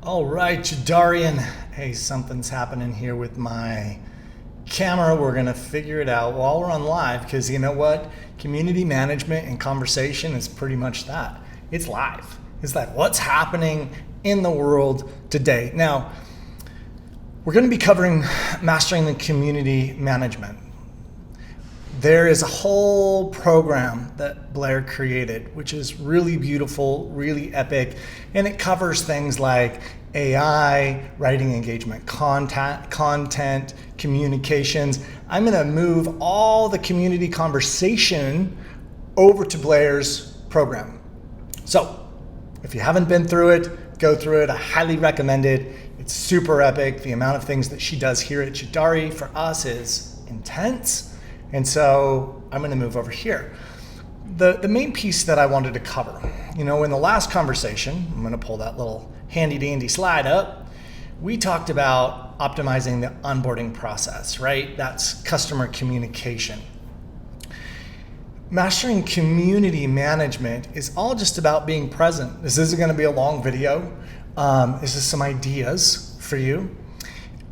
All right, Jedarian. Hey, something's happening here with my camera. We're going to figure it out while we're on live because you know what? Community management and conversation is pretty much that. It's live. It's like what's happening in the world today. Now, we're going to be covering mastering the community management. There is a whole program that Blair created, which is really beautiful, really epic, and it covers things like AI, writing engagement content, communications. I'm going to move all the community conversation over to Blair's program. So if you haven't been through it, go through it. I highly recommend it. It's super epic. The amount of things that she does here at Jedarian for us is intense. And so I'm going to move over here. The main piece that I wanted to cover, in the last conversation, I'm going to pull that little handy dandy slide up. We talked about optimizing the onboarding process, right? That's customer communication. Mastering community management is all just about being present. This isn't going to be a long video. This is some ideas for you.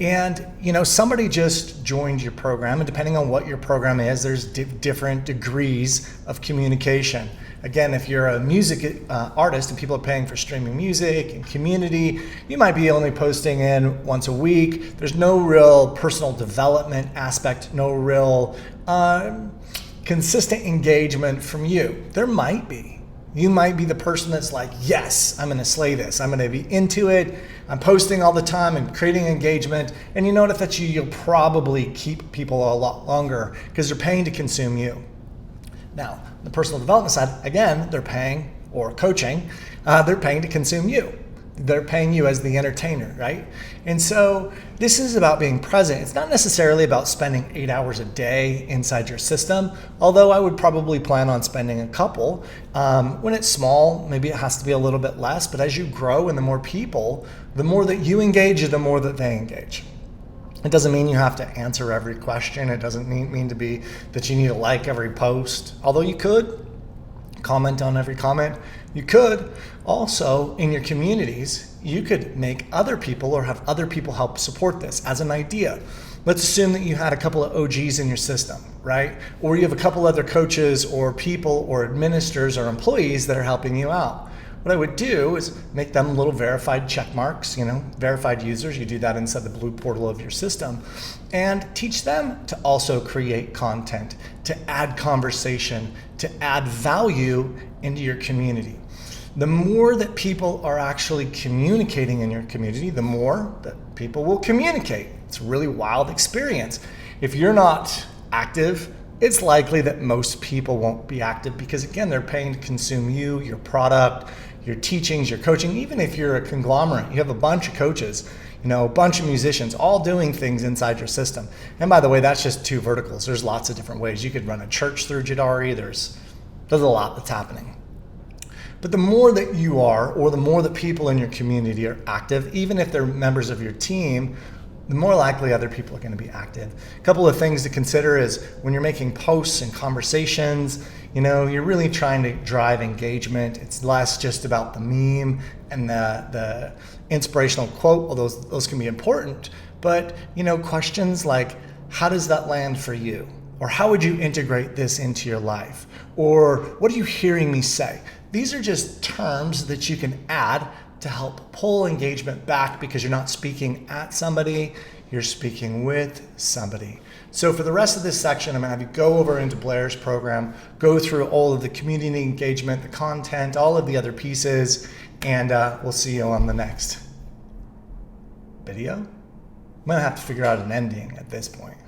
And somebody just joined your program, and depending on what your program is, there's different degrees of communication. Again, if you're a music artist and people are paying for streaming music and community, you might be only posting in once a week. There's no real personal development aspect, no real consistent engagement from you. There might be. You might be the person that's like, yes, I'm going to slay this. I'm going to be into it. I'm posting all the time and creating engagement. And you know what? If that's you, you'll probably keep people a lot longer because they're paying to consume you. Now, the personal development side, again, they're paying, or coaching, they're paying to consume you. They're paying you as the entertainer, right? And so this is about being present. It's not necessarily about spending 8 hours a day inside your system, although I would probably plan on spending a couple. When it's small, maybe it has to be a little bit less, but as you grow and the more people, the more that you engage, the more that they engage. It doesn't mean you have to answer every question. It doesn't mean to be that you need to like every post, although you could comment on every comment. You could also, in your communities, you could make other people or have other people help support this as an idea. Let's assume that you had a couple of OGs in your system, right? Or you have a couple other coaches or people or administrators or employees that are helping you out. What I would do is make them little verified check marks, verified users. You do that inside the blue portal of your system, and teach them to also create content, to add conversation, to add value into your community. The more that people are actually communicating in your community, the more that people will communicate. It's a really wild experience. If you're not active, it's likely that most people won't be active because, again, they're paying to consume you, your product, your teachings, your coaching. Even if you're a conglomerate, you have a bunch of coaches, a bunch of musicians all doing things inside your system. And by the way, that's just two verticals. There's lots of different ways. You could run a church through Jedarian. There's a lot that's happening. But the more that you are, or the more that people in your community are active, even if they're members of your team, the more likely other people are going to be active. A couple of things to consider is when you're making posts and conversations, you're really trying to drive engagement. It's less just about the meme and the inspirational quote, although those can be important. But, questions like, how does that land for you? Or how would you integrate this into your life? Or what are you hearing me say? These are just terms that you can add to help pull engagement back because you're not speaking at somebody, you're speaking with somebody. So for the rest of this section, I'm going to have you go over into Blair's program, go through all of the community engagement, the content, all of the other pieces, and we'll see you on the next video. I'm going to have to figure out an ending at this point.